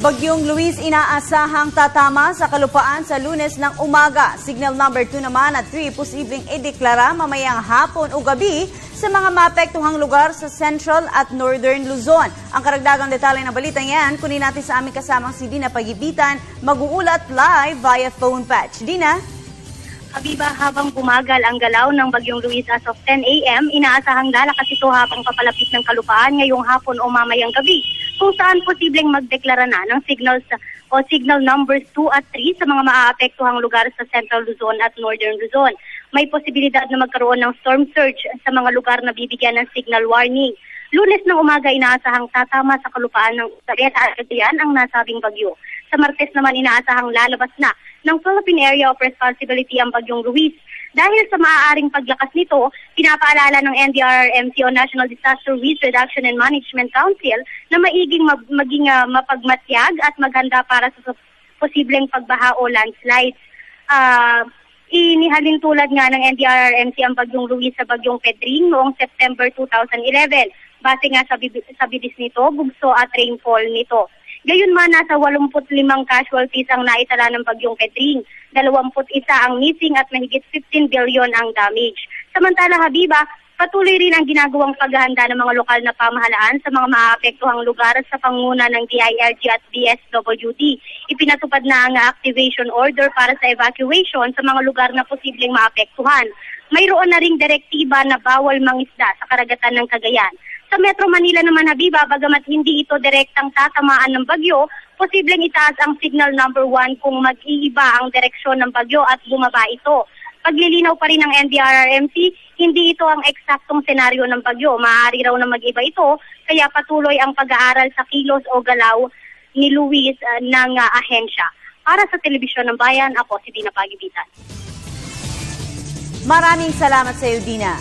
Bagyong Luis inaasahang tatama sa kalupaan sa Lunes ng umaga. Signal number 2 naman at 3 posibleng ideklara mamayang hapon o gabi sa mga maapektuhang lugar sa Central at Northern Luzon. Ang karagdagang detalye ng balitang yan, kunin natin sa aming kasamang si Dina Pagibitan, mag-uulat live via phone patch. Dina? Habiba, habang bumagal ang galaw ng Bagyong Luis as of 10 a.m., inaasahang lalakas ito habang papalapit ng kalupaan ngayong hapon o mamayang gabi, kung saan posibleng magdeklara na ng signals o signal numbers 2 at 3 sa mga maaapektuhang lugar sa Central Luzon at Northern Luzon. May posibilidad na magkaroon ng storm surge sa mga lugar na bibigyan ng signal warning. Lunes ng umaga inaasahang tatama sa kalupaan ng Sareta at Cagayan ang nasabing bagyo. Sa Martes naman inaasahang lalabas na ng Philippine Area of Responsibility ang Bagyong Luis. Dahil sa maaaring paglakas nito, pinapaalala ng NDRRMC o National Disaster Risk Reduction and Management Council na maging mapagmatyag at maghanda para sa posibleng pagbaha o landslides. Inihalin tulad nga ng NDRRMC ang Bagyong Luis sa Bagyong Pedring noong September 2011. Base nga sa bilis nito, bugso at rainfall nito. Gayunman, nasa 85 casualties ang naitala ng Bagyong Pedring, 21 ang missing at mahigit 15 billion ang damage. Samantala, Habiba, patuloy rin ang ginagawang paghahanda ng mga lokal na pamahalaan sa mga maapektuhang lugar sa pangunguna ng DILG at DSWD. Ipinatupad na ang activation order para sa evacuation sa mga lugar na posibleng maapektuhan. Mayroon na ring direktiba na bawal mangisda sa karagatan ng Cagayan. Sa Metro Manila naman, Habiba, bagamat hindi ito direktang tatamaan ng bagyo, posibleng itaas ang signal number 1 kung mag-iiba ang direksyon ng bagyo at bumaba ito. Paglilinaw pa rin ng NDRRMC, hindi ito ang eksaktong senaryo ng bagyo. Maaari raw na mag-iba ito, kaya patuloy ang pag-aaral sa kilos o galaw ni Luis ng ahensya. Para sa Telebisyon ng Bayan, ako si Dina Pagibitan. Maraming salamat sa iyo, Dina.